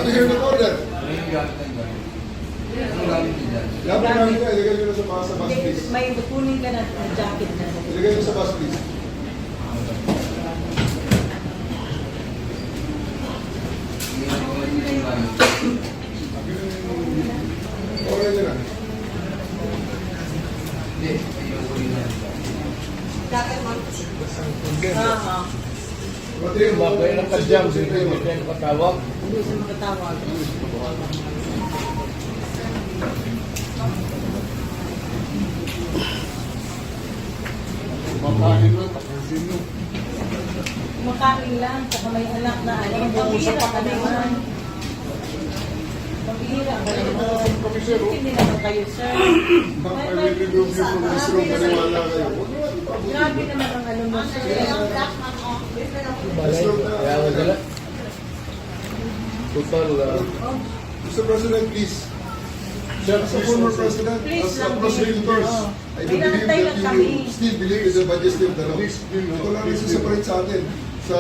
have to hear the order. Dapat namin ka, ilagay nyo na sa bus, please. May kunin ka na ng jacket na. Ilagay nyo sa bus, please. Order nyo na. Jacket mo. Bagay na kadyam, hindi mo katawag. Hindi siya makatawag. Makain lang, tapusin nyo. Kumakain lang, saka may anak na ano. Pambihira ka naman. Pambihira ka naman. Hindi naman kayo, sir. Grabe naman ang ano mo, sir. Balay, kaya wala. Total, Mr. President, please. sir, As a former president, Please as a lang, prosecutors, I do believe Pinantay that lang you kami. still believe in the majesty of the law. Ito lang rin separate sa atin. Sa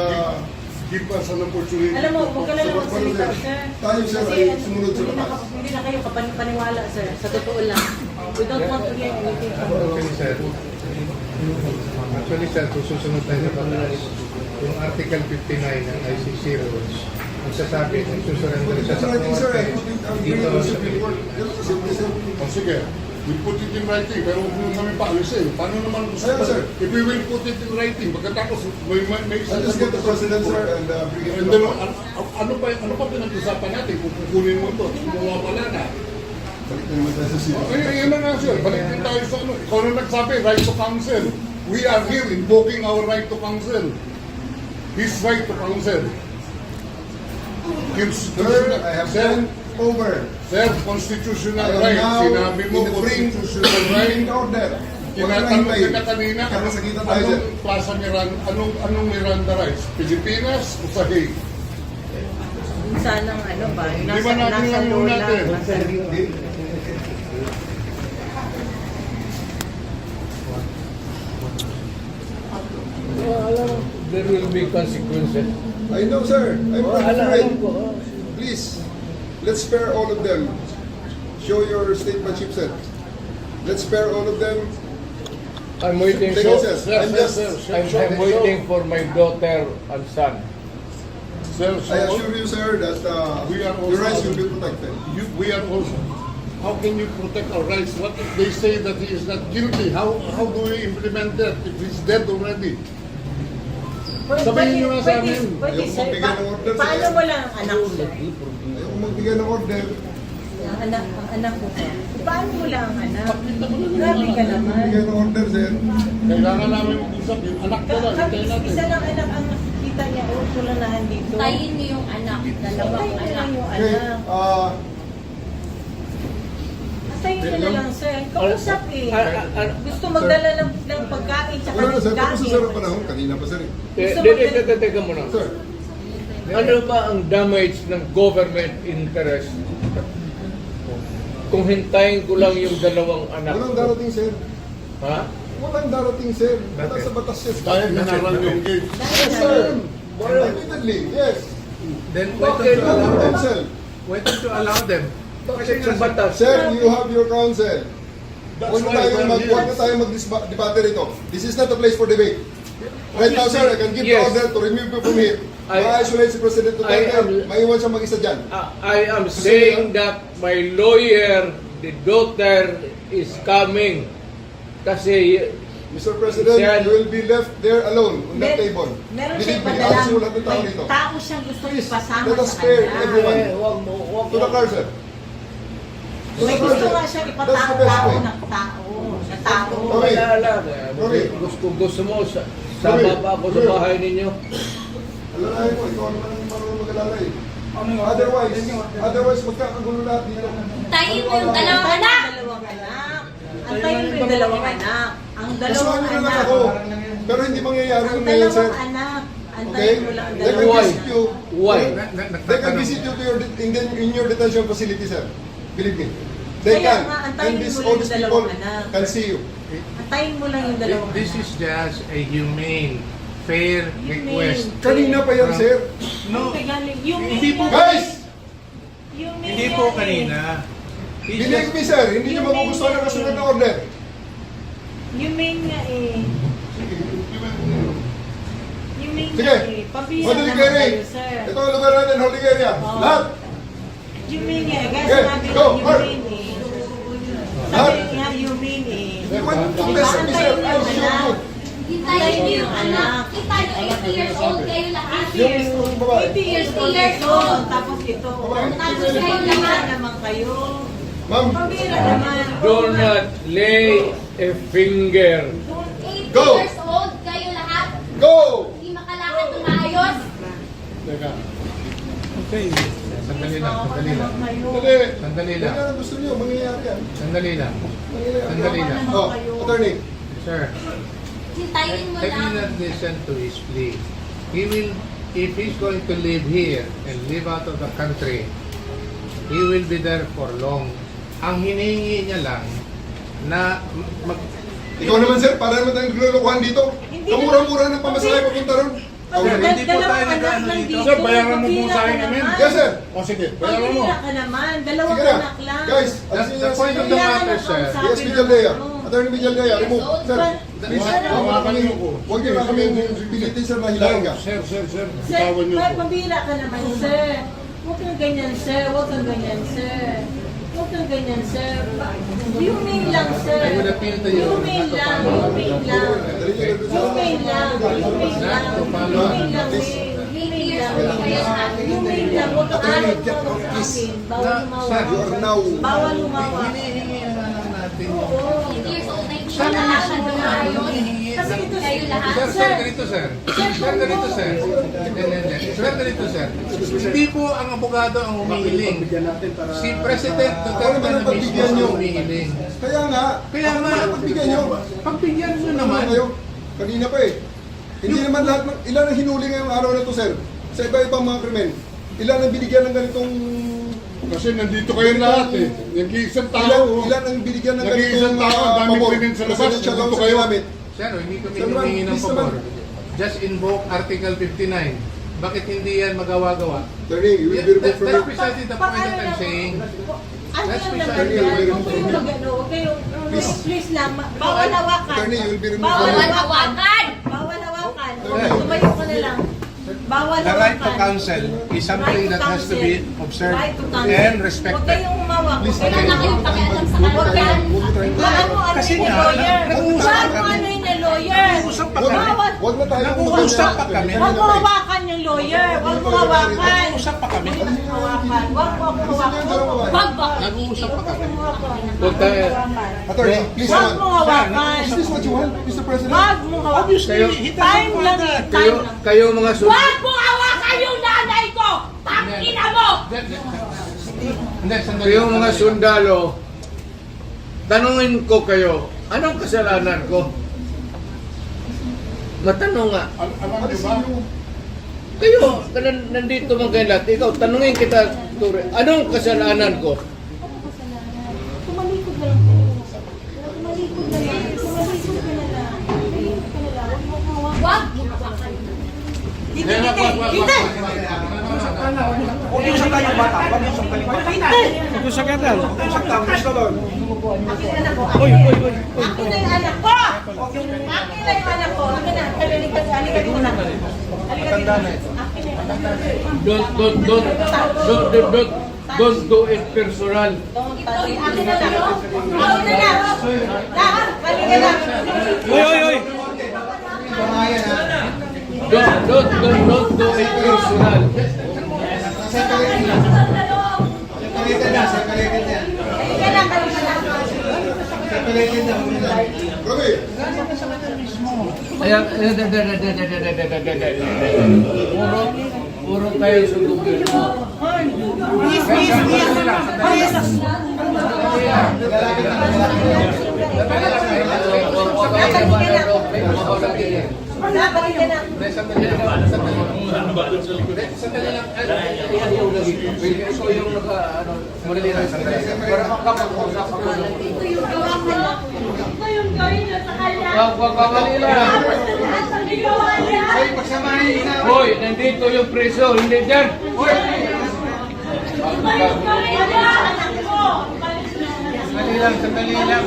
Give us an opportunity. Alam mo, huwag ka lang Sa magsalita, pagpapalala. sir. Tayo, sir, Kasi ay ano, sumunod sa hindi na batas. Hindi na kayo kapaniwala, sir. Sa totoo lang. We don't want to hear anything from you. Actually, sir, susunod tayo sa batas. Yung Article 59 ng ICC rules, nagsasabi, nagsusurrender siya sa writing, sir. korte I'm dito very sa simple word. Pilipinas. Ganun kasimple, sir. O sige, we put it in writing, pero huwag mo kami paalisin. Paano naman Ayan, sir. if we will put it in writing, pagkatapos may I'll just get the president, sir, and bring it And to then, the court. ano pa pinag-usapan natin kung kukunin mo ito, mawawala na. Balik na naman tayo sa sila. Yun na nga sir, balik din tayo sa ano. Ikaw na nagsabi, right to counsel. We are here invoking our right to counsel. His right to counsel. Sir, I have sent over. Sir, constitutional I am right. now Sinabi mo, in the constitutional right. in order. Tinatanong kita kanina, Para sa kita tayo, sir. anong Plaza Miranda, anong Miranda rights? Pilipinas o sa Hague? Sana ano ba? Di ba natin Nasa lang muna lola. natin? Nasa Hindi. alam mo, there will be consequences. I know, sir. I'm not Alam afraid. ko. Please, let's spare all of them. Show your statement, Chief said. Let's spare all of them. I'm waiting Take so, it, sir. I'm just, I'm waiting for my daughter and son. Sir, I assure you, sir, that We are your rights also- will be protected. we are also. How can you protect our rights? What if they say that he is not guilty? How do we implement that if he's dead already? Sabihin niyo nga sa amin. Pwede, Ayoko sir. magbigay ng order, sir. Paano mo lang ang anak mo? Ayoko magbigay ng order. Ang anak mo, sir. Paano mo lang ang anak? Grabe ka naman. Magbigay ng order, sir. Kailangan namin mag-usap. Yung anak ko lang, hintayin natin. Isa lang anak ang nakikita niya. Tulanahan dito. Tayin niyo yung anak, dalawang Tayin niyo lang anak. yung Okay, anak. Tayin niyo na lang, sir. Kausap eh. Gusto magdala ng pagkain tsaka Wala na, sir. ng Tapos sa sir ang gamit. panahon. Kanina pa, sir. Teka muna. Sir, Ano ba ang damage ng government interest kung hintayin ko lang yung dalawang anak walang ko? darating, sir. Ha? Walang darating, sir. Wala sa batas, sir. Dahil hinaran yung gate. Yes, sir. Admittedly, yes. Then why don't Okay, you allow them? Counsel. Why don't you allow them? Bakit sa batas? Sir, you have your counsel. That's Huwag na why tayong we're here. mag-debate rito. This is not a place for debate. Right now, sir, I can give the Yes. order to remove you from here. Ma-isolate si President I am- Duterte. Maiwan siya mag-isa dyan. I am saying that my lawyer, the daughter, is coming. Kasi Mr. President, Sir. you will be left there alone on that table. Meron Believe siyang me, padala. alis mo lahat ng tao May dito. tao siyang gusto Please, ipasama let us sa spare kanya. everyone. wag To the car, sir. May gusto nga siyang That's the best ipatao way. ng tao. Sa tao. Okay. Wala. Gusto mo, sama pa ako sa bahay ninyo. Alalahin mo, ikaw naman ang marunong mag-alala eh. Otherwise, magkakagulo lahat dito. Tayin mo yung dalawang anak. Dalawang anak. Antayin mo yung dalawang anak. Ang Kasama dalawang nyo lang anak. ako. Pero hindi mangyayari Ang yung ngayon, sir. dalawang anak. Okay? Antayin mo lang ang They can dalawang Why? visit you. Why? They can visit you to in your detention facility, sir. Believe me. They Kaya can. nga, antayin And mo all lang these yung people dalawang anak. can see you. Antayin mo lang yung dalawang This anak. is just a humane, fair Humane. request. Kanina pa yan, sir. No, Ay, galing. Yung Hindi po- Guys! po kanina. Believe me, sir, hindi nyo magugustuhan ang kasunod na order. You mean nga eh. You mean Sige. nga eh. Pabira Holding naman area. kayo, sir. Ito ang lugar natin, holding area. Oh. Lahat. You mean nga eh. Kaya Okay, sinabi go, ko, you Mark. mean eh. Lahat. Sabi nga, you mean eh. When you listen me, sir, I'll show you. Hintayin niyo yung anak. Hintayin niyo 80 years old kayo lahat. 80 years old. 80 years old ito. Tapos ito. Tapos kayo lahat naman kayo. Ma'am, Pabira naman. Do not lay a finger. 80 Go. years old kayo lahat. go! Hindi makalakad ng maayos. Teka. Sandali lang, sandali lang. Dali. Sandali Yan lang. ang gusto nyo, mangyayari yan. Sandali lang. Mangyayari. Sandali lang. Oh, attorney. Sir, Hintayin mo I will lang. not listen to his plea. He will, if he's going to live here and live out of the country, he will be there for long. Ang hinihingi niya lang na Ikaw naman, sir, para naman tayong naglulukuhan dito. Hindi Kamura-mura ng pamasahe papunta ron. Hindi po tayo nag-ano dito. Sir, bayaran mo po sa akin namin. Yes, sir. O sige, bayaran mo. Pabira ka naman. Dalawang Sige na. anak lang. Guys, The alisin niyo point of the matter, sir. Yes, Villaldea. Attorney Villaldea, remove. Sir, please, Hawakan niyo ko. huwag niyo na kami pilitin, sir, na hilahin ka. Sir, Sir, bitawan niyo ko. pabira ka naman, sir. Huwag kang ganyan, sir. Huwag kang ganyan, sir. Huwag kang ganyan, sir. You mean lang, sir. I would appeal to you You mean not to lang. follow. You mean lang. You mean lang. You mean lang. Not to follow. You mean lang, eh. You mean lang. You mean lang. Huwag kang ayaw mo sa akin. Bawal Sir, You are now. Bawal lumawa. hinihingi na lang natin. 80 years old na hindi makalakad ng maayos. Kasi ito, Kayo lahat. Sir, ganito sir. Sir, ganito sir. Hindi. Sir, ganito sir. Hindi po ang abogado ang humihiling. Si President Duterte naman ang na mismo pagbigyan ang niyo. humihiling. Kaya nga. Kaya nga, Pagbigyan nyo. pagbigyan nyo naman. Kayo, kanina pa eh. Hindi naman lahat, ilan ang hinuli ngayong araw na to, sir? Sa iba-ibang mga krimen. Ilan ang binigyan ng ganitong... Kasi nandito kayo lahat eh. Nag-iisang tao. Ilan ang binigyan ng Nag-iisang ganitong tao, ang daming pabor? krimen sa labas. Presidential Nandito counsel kayo. gamit. Sir, hindi kami Sir, humihingi ng please pabor. naman. Just invoke Article 59. Bakit hindi yan magawa-gawa? Attorney, you will be removed from That's your... precisely the point that I'm saying. Ano That's yung precisely naman the yan? point. Huwag kayong mag-ano. Huwag kayong... Please. Please lang. Bawal hawakan. Attorney, you will be removed Bawal from your... hawakan! Bawal hawakan. Tumayo ka na lang. Bawal The right to hawakan. counsel is something Right to that has to be counsel. observed Right to counsel. and Huwag respected. kayong umawak. Please, Huwag Wala na kayong pakialam sa Huwag kalooban. tayo- Ano Kasi yung nga, lawyer? nag-uusap Ano kami. ano yung lawyer? Nag-uusap pa kami. Bawal. Huwag na tayo Nag-uusap pa kami. Huwag mo hawakan yung lawyer. Huwag mo hawakan. Usap pa kami. Huwag mo hawakan. Huwag mo hawakan. Wag ba? Nag-uusap pa kami. Huwag tayo. Attorney, please Huwag mo naman. hawakan. Is this what you want, Mr. President? Huwag mo hawakan. Obviously, he doesn't Time want lang eh. that. Kayo, Time lang. kayo mga Wag mo hawakan yung nanay ko! Tangina mo! Hindi, sandali. Kayo mga sundalo, tanungin ko kayo, anong kasalanan ko? Matanong nga. Alam niyo Alisin ba? niyo. Kayo, nandito mga kayo lahat. Ikaw, tanungin kita, Ture, anong kasalanan ko? Tumalikod na lang po. Tumalikod na lang. Tumalikod ka na lang. Tumalikod ka na lang. Huwag mo hawakan. Wag mo hawakan. Dito, dito. Dito. Huwag yung saktan yung bata. Huwag yung saktan yung bata. Huwag yung saktan. Huwag yung saktan. Gusto doon. Akin na yung anak ko. Akin na yung anak ko. Akin na. Halika dito na. Halika dito. Akin na yung anak ko. Don't do it personal. Akin na lang. Akin na lang. Halika lang. Don't do it personal. Halika lang. Halika lang. Grabe. Ayan, puro kayo sundugin mo. Dapat ka na. Sandali lang. Sandali lang. Ikaw yung naka, ano, madali lang. Para makapag-usap ako. Madali lang. Hoy, nandito yung preso, hindi dyan. Hoy! Sandali lang.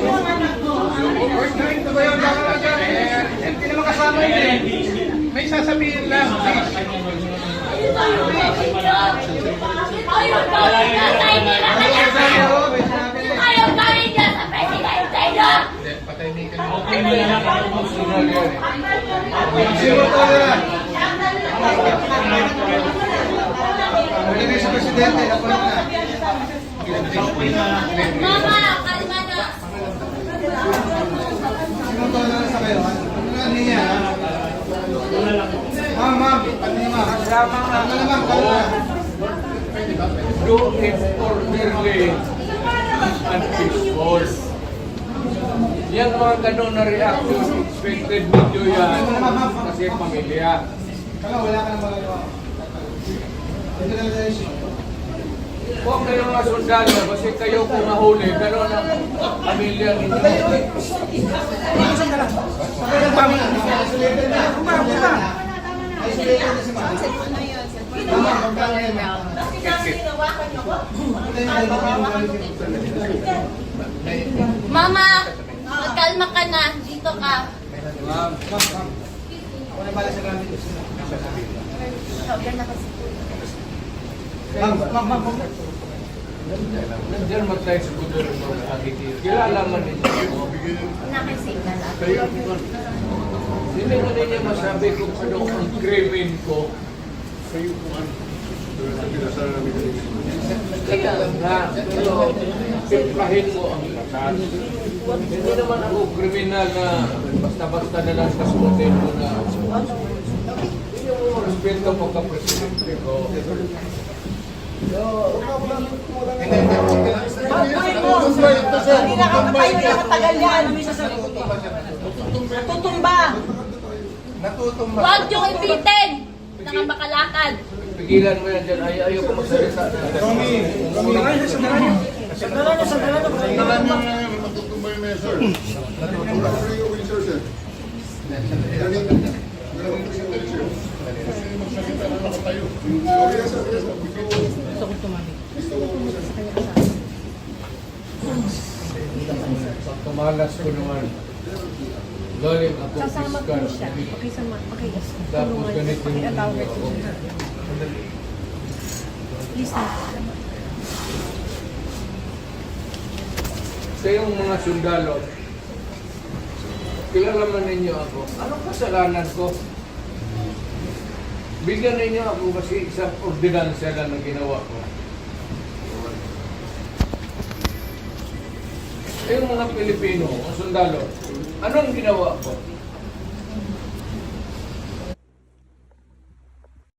Hindi naman kasama yun eh. May sasabihin lang, please. Ayaw gawin niya sa inila kaya ayaw gawin niya sa presidente niya. Patahimikan mo. Mama, kalma na. Do it orderly and peaceful. Yan mga ganun na reaction, expected video yan kasi pamilya. Huwag kayo mga sundalo, kasi kayo kung nahuli, ganun ang pamilya ninyo. Mama, magkalma ka na. Dito ka. Nandiyan mag-tayo sa gobyerno ng Haiti. Kilala man ninyo. Nakisignal ako. Hindi mo ninyo masabi kung ano ang krimen ko. Kaya nga, pero simplahin mo ang lakas. Hindi naman ako kriminal na basta-basta na lang kasuotin mo na. Hindi mo respeto pagka-presidente ko. Hindi na kakatayo na katagal yan. Natutumba. Huwag niyong ipitin. Nakabakalakad. Pigilan mo yan dyan. Ayaw ko magsalita na. Sandalan nyo na yun, matutumbay na yun, sir. Kasi magsalita na ako tayo. Tumalas ko naman. Galing ako fiscal. Tapos ganito yung ako. Kayong mga sundalo, kilala man ninyo ako. Anong kasalanan ko? Bigyan ninyo ako kasi isang ordinansya lang na ginawa ko. Kayong mga Pilipino, mga sundalo, anong ginawa ko?